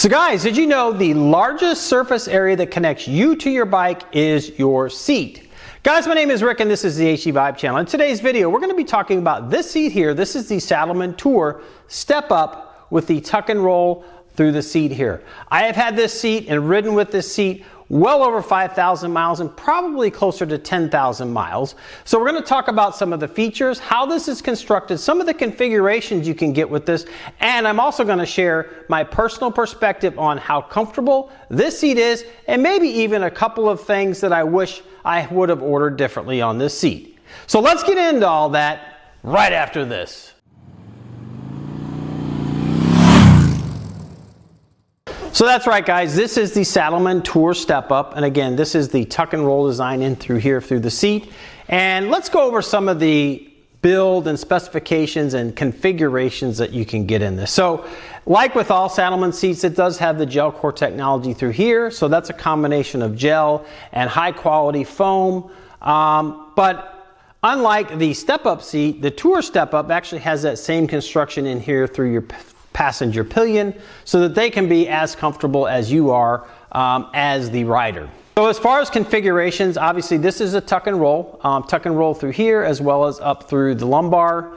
So guys, did you know the largest surface area that connects you to your bike is your seat? Guys, my name is Rick and this is the HD Vibe channel. In today's video, we're going to be talking about this seat here. This is the Saddlemen Tour Step Up with the tuck and roll through the seat here. I have had this seat and ridden with this seat well over 5,000 miles and probably closer to 10,000 miles. So we're going to talk about some of the features, how this is constructed, some of the configurations you can get with this, and I'm also going to share my personal perspective on how comfortable this seat is and maybe even a couple of things that I wish I would have ordered differently on this seat. So let's get into all that right after this. So that's right, guys, this is the Saddlemen Tour Step Up, and again, this is the tuck and roll design in through here through the seat. And let's go over some of the build and specifications and configurations that you can get in this. So like with all Saddlemen seats, it does have the GELcore technology through here, so that's a combination of gel and high quality foam. But unlike the Step Up seat, the Tour Step Up actually has that same construction in here through your passenger pillion so that they can be as comfortable as you are as the rider. So as far as configurations, obviously this is a tuck and roll through here as well as up through the lumbar,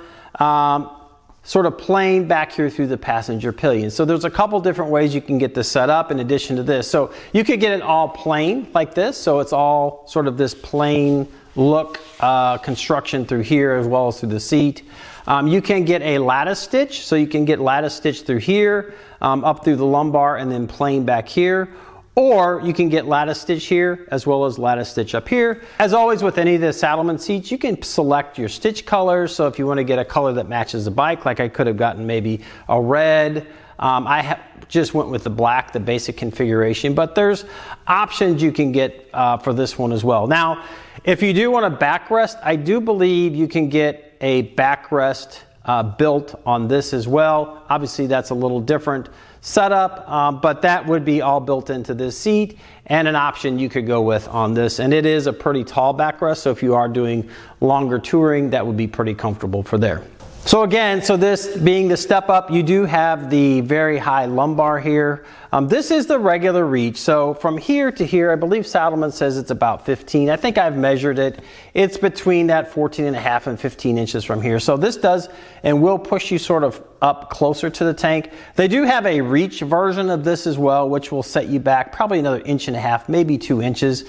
sort of plain back here through the passenger pillion. So there's a couple different ways you can get this set up in addition to this. So you could get it all plain like this, so it's all sort of this plain look construction through here as well as through the seat. You can get a lattice stitch, so you can get lattice stitch through here, up through the lumbar and then plain back here. Or you can get lattice stitch here as well as lattice stitch up here. As always with any of the Saddlemen seats, you can select your stitch colors. So if you want to get a color that matches the bike, like I could have gotten maybe a red. Just went with the black, the basic configuration, but there's options you can get for this one as well. Now, if you do want a backrest, I do believe you can get a backrest built on this as well. Obviously, that's a little different setup, but that would be all built into this seat and an option you could go with on this. And it is a pretty tall backrest, so if you are doing longer touring, that would be pretty comfortable for there. So again, so this being the Step Up, you do have the very high lumbar here. This is the regular reach. So from here to here, I believe Saddlemen says it's about 15. I think I've measured it. It's between that 14.5 and 15 inches from here. So this does and will push you sort of up closer to the tank. They do have a reach version of this as well, which will set you back probably another 1.5 inches, maybe 2 inches.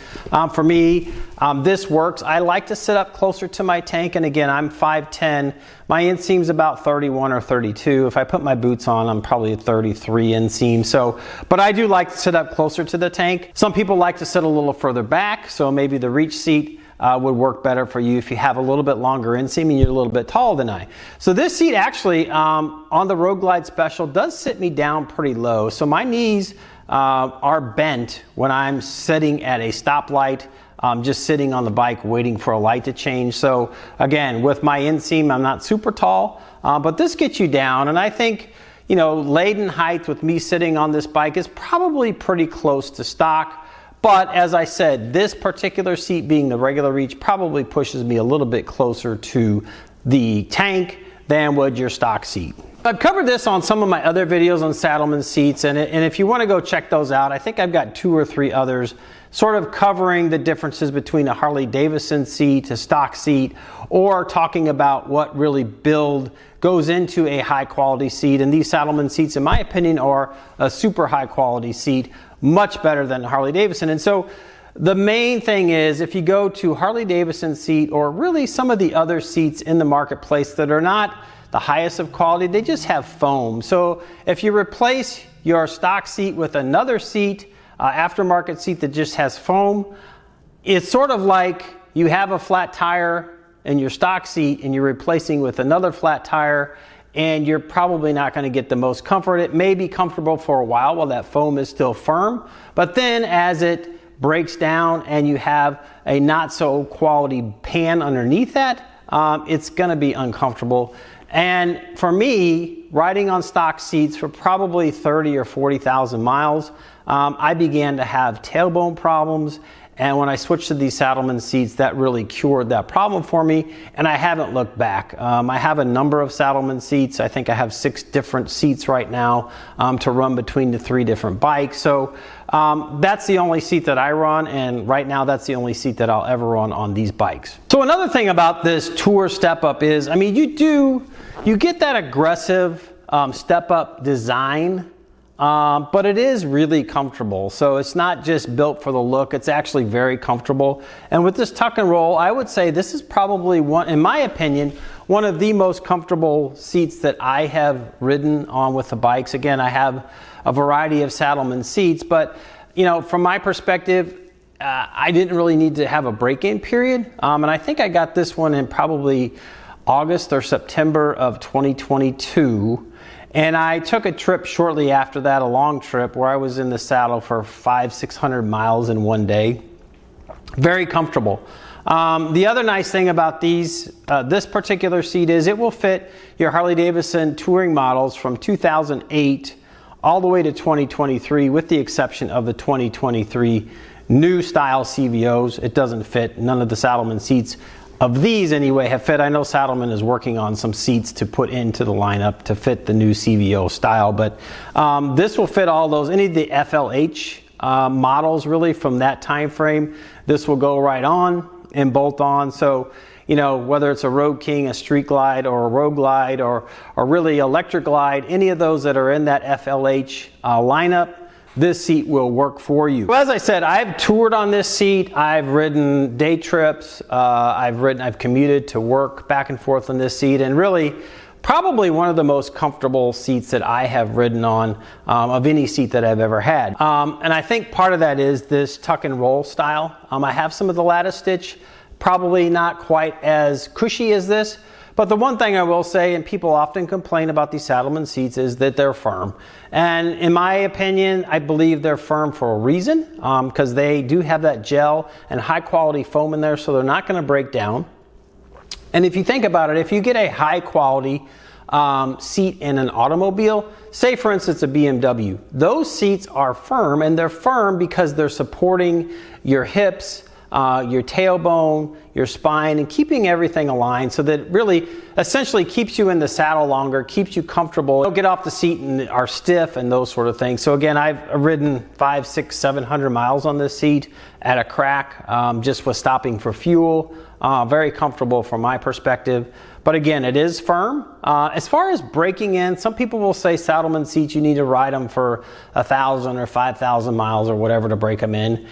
For me, this works. I like to sit up closer to my tank, and again, I'm 5'10". My inseam's about 31 or 32. If I put my boots on, I'm probably a 33 inseam. So, but I do like to sit up closer to the tank. Some people like to sit a little further back, so maybe the reach seat would work better for you if you have a little bit longer inseam and you're a little bit taller than I. So this seat actually, on the Road Glide Special, does sit me down pretty low. So my knees are bent when I'm sitting at a stoplight, just sitting on the bike waiting for a light to change. So again, with my inseam, I'm not super tall, but this gets you down. And I think, you know, laden height with me sitting on this bike is probably pretty close to stock. But as I said, this particular seat being the regular reach probably pushes me a little bit closer to the tank than would your stock seat. I've covered this on some of my other videos on Saddlemen seats, and if you want to go check those out, I think I've got 2 or 3 others sort of covering the differences between a Harley Davidson seat, a stock seat, or talking about what really build goes into a high quality seat. And these Saddlemen seats, in my opinion, are a super high quality seat, much better than Harley Davidson. And so the main thing is, if you go to Harley Davidson seat or really some of the other seats in the marketplace that are not the highest of quality, they just have foam. So if you replace your stock seat with another seat, aftermarket seat that just has foam, it's sort of like you have a flat tire in your stock seat and you're replacing with another flat tire, and you're probably not going to get the most comfort. It may be comfortable for a while that foam is still firm, but then as it breaks down and you have a not so quality pan underneath that, it's going to be uncomfortable. And for me, riding on stock seats for probably 30 or 40,000 miles, I began to have tailbone problems. And when I switched to these Saddlemen seats, that really cured that problem for me, and I haven't looked back. I have a number of Saddlemen seats. I think I have 6 different seats right now to run between the 3 different bikes. So that's the only seat that I run, and right now that's the only seat that I'll ever run on these bikes. So another thing about this Tour Step Up is, I mean, you get that aggressive step up design, but it is really comfortable. So it's not just built for the look, it's actually very comfortable. And with this tuck and roll, I would say this is probably one, in my opinion, one of the most comfortable seats that I have ridden on with the bikes. Again, I have a variety of Saddlemen seats, but you know, from my perspective, I didn't really need to have a break-in period. And I think I got this one in probably August or September of 2022. And I took a trip shortly after that, a long trip, where I was in the saddle for 500-600 miles in one day. Very comfortable. The other nice thing about this particular seat is it will fit your Harley Davidson touring models from 2008 all the way to 2023, with the exception of the 2023 new style CVOs. It doesn't fit. None of the Saddlemen seats of these anyway have fit. I know Saddlemen is working on some seats to put into the lineup to fit the new CVO style, but this will fit all those, any of the FLH models really from that time frame. This will go right on and bolt on. So, you know, whether it's a Road King, a Street Glide, or a Road Glide, or really Electric Glide, any of those that are in that FLH lineup, this seat will work for you. Well, as I said, I've toured on this seat. I've ridden day trips. I've commuted to work back and forth on this seat, and really probably one of the most comfortable seats that I have ridden on of any seat that I've ever had. And I think part of that is this tuck and roll style. I have some of the lattice stitch, probably not quite as cushy as this. But the one thing I will say, and people often complain about these Saddlemen seats, is that they're firm. And in my opinion, I believe they're firm for a reason, because they do have that gel and high quality foam in there, so they're not going to break down. And if you think about it, if you get a high quality seat in an automobile, say for instance a BMW, those seats are firm, and they're firm because they're supporting your hips, your tailbone, your spine, and keeping everything aligned, so that it really essentially keeps you in the saddle longer, keeps you comfortable. Don't get off the seat and are stiff and those sort of things. So again, I've ridden 500, 600, 700 miles on this seat at a crack, just with stopping for fuel. Very comfortable from my perspective. But again, it is firm. As far as breaking in, some people will say Saddlemen seats, you need to ride them for 1,000 or 5,000 miles or whatever to break them in.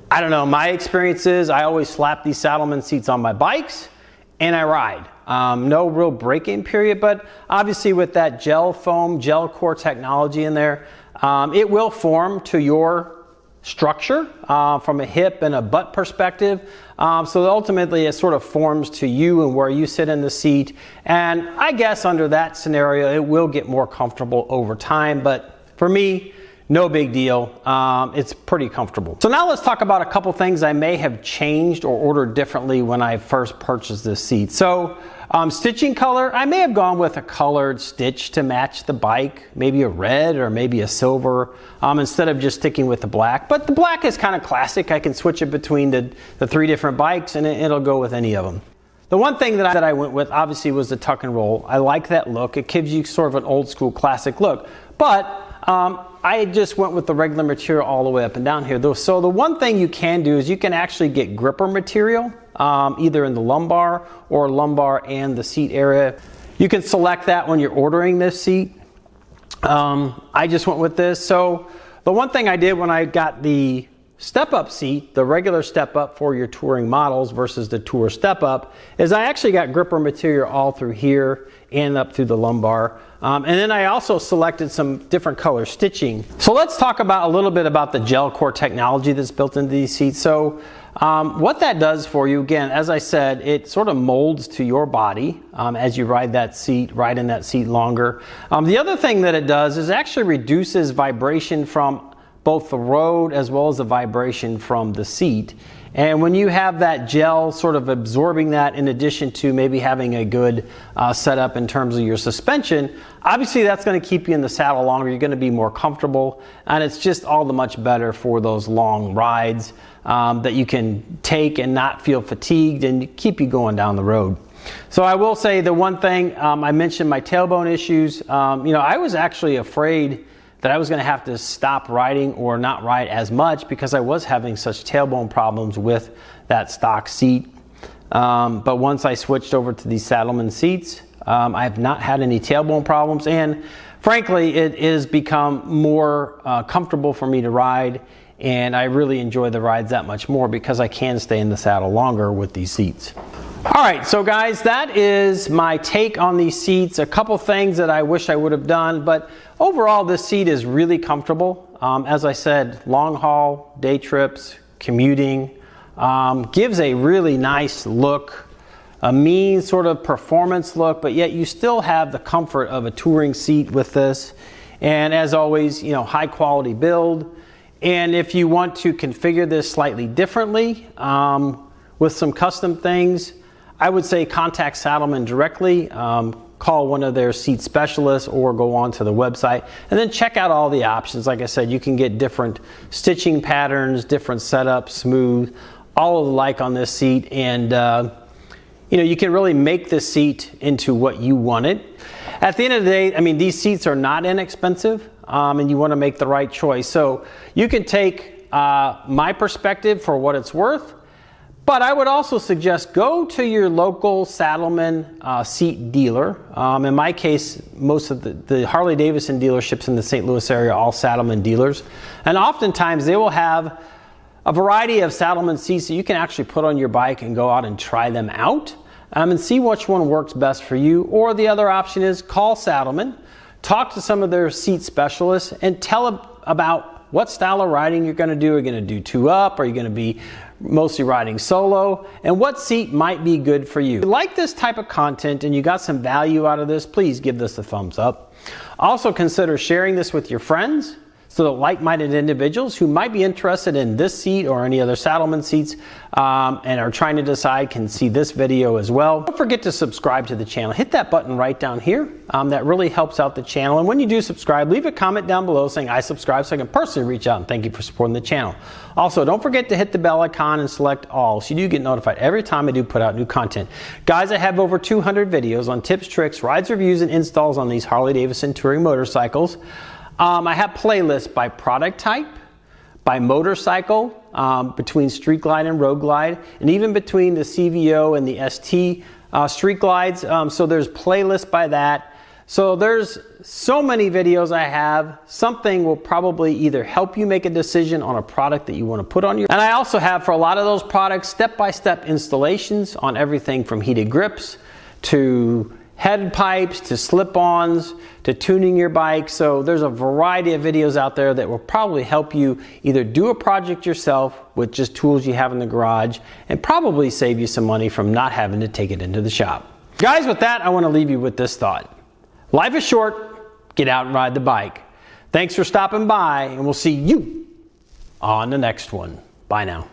I don't know, my experience is I always slap these Saddlemen seats on my bikes and I ride. No real break-in period, but obviously with that gel foam, GELcore technology in there, it will form to your structure from a hip and a butt perspective. So ultimately it sort of forms to you and where you sit in the seat. And I guess under that scenario, it will get more comfortable over time. But for me, no big deal. It's pretty comfortable. So now let's talk about a couple things I may have changed or ordered differently when I first purchased this seat. So stitching color, I may have gone with a colored stitch to match the bike, maybe a red or maybe a silver, instead of just sticking with the black. But the black is kind of classic. I can switch it between the 3 different bikes, and it'll go with any of them. The one thing that I went with obviously was the tuck and roll. I like that look. It gives you sort of an old school classic look. But I just went with the regular material all the way up and down here. So the one thing you can do is you can actually get gripper material, either in the lumbar or lumbar and the seat area. You can select that when you're ordering this seat. I just went with this. So the one thing I did when I got the Step Up seat, the regular Step Up for your touring models versus the Tour Step Up, is I actually got gripper material all through here and up through the lumbar. And then I also selected some different color stitching. So let's talk about a little bit about the GELcore technology that's built into these seats. So what that does for you, again, as I said, it sort of molds to your body as you ride in that seat longer. The other thing that it does is actually reduces vibration from both the road as well as the vibration from the seat. And when you have that gel sort of absorbing that, in addition to maybe having a good setup in terms of your suspension, obviously that's going to keep you in the saddle longer. You're going to be more comfortable, and it's just all the much better for those long rides that you can take and not feel fatigued and keep you going down the road. So I will say the one thing, I mentioned my tailbone issues. You know, I was actually afraid that I was going to have to stop riding or not ride as much because I was having such tailbone problems with that stock seat. But once I switched over to these Saddlemen seats, I have not had any tailbone problems, and frankly it has become more comfortable for me to ride, and I really enjoy the rides that much more because I can stay in the saddle longer with these seats. Alright, so guys, that is my take on these seats. A couple things that I wish I would have done, but overall this seat is really comfortable. As I said, long haul, day trips, commuting, gives a really nice look, a mean sort of performance look, but yet you still have the comfort of a touring seat with this. And as always, you know, high quality build. And if you want to configure this slightly differently with some custom things, I would say contact Saddlemen directly, call one of their seat specialists, or go onto the website and then check out all the options. Like I said, you can get different stitching patterns, different setups, smooth, all of the like on this seat, and you know, you can really make this seat into what you want it. At the end of the day, I mean, these seats are not inexpensive, and you want to make the right choice. So you can take my perspective for what it's worth. But I would also suggest go to your local Saddlemen seat dealer. In my case, most of the Harley Davidson dealerships in the St. Louis area are all Saddlemen dealers. And oftentimes they will have a variety of Saddlemen seats that you can actually put on your bike and go out and try them out and see which one works best for you. Or the other option is call Saddlemen, talk to some of their seat specialists, and tell them about what style of riding you're going to do. Are you going to do two up? Are you going to be mostly riding solo? And what seat might be good for you? If you like this type of content and you got some value out of this, please give this a thumbs up. Also consider sharing this with your friends, so that like-minded individuals who might be interested in this seat or any other Saddlemen seats and are trying to decide can see this video as well. Don't forget to subscribe to the channel. Hit that button right down here. That really helps out the channel. And when you do subscribe, leave a comment down below saying I subscribe, so I can personally reach out and thank you for supporting the channel. Also, don't forget to hit the bell icon and select all so you do get notified every time I do put out new content. Guys, I have over 200 videos on tips, tricks, rides, reviews, and installs on these Harley Davidson touring motorcycles. I have playlists by product type, by motorcycle, between Street Glide and Road Glide, and even between the CVO and the ST Street Glides. So there's playlists by that. So there's so many videos I have. Something will probably either help you make a decision on a product that you want to put on your. And I also have, for a lot of those products, step-by-step installations on everything from heated grips to head pipes to slip-ons to tuning your bike. So there's a variety of videos out there that will probably help you either do a project yourself with just tools you have in the garage, and probably save you some money from not having to take it into the shop. Guys, with that, I want to leave you with this thought. Life is short. Get out and ride the bike. Thanks for stopping by, and we'll see you on the next one. Bye now.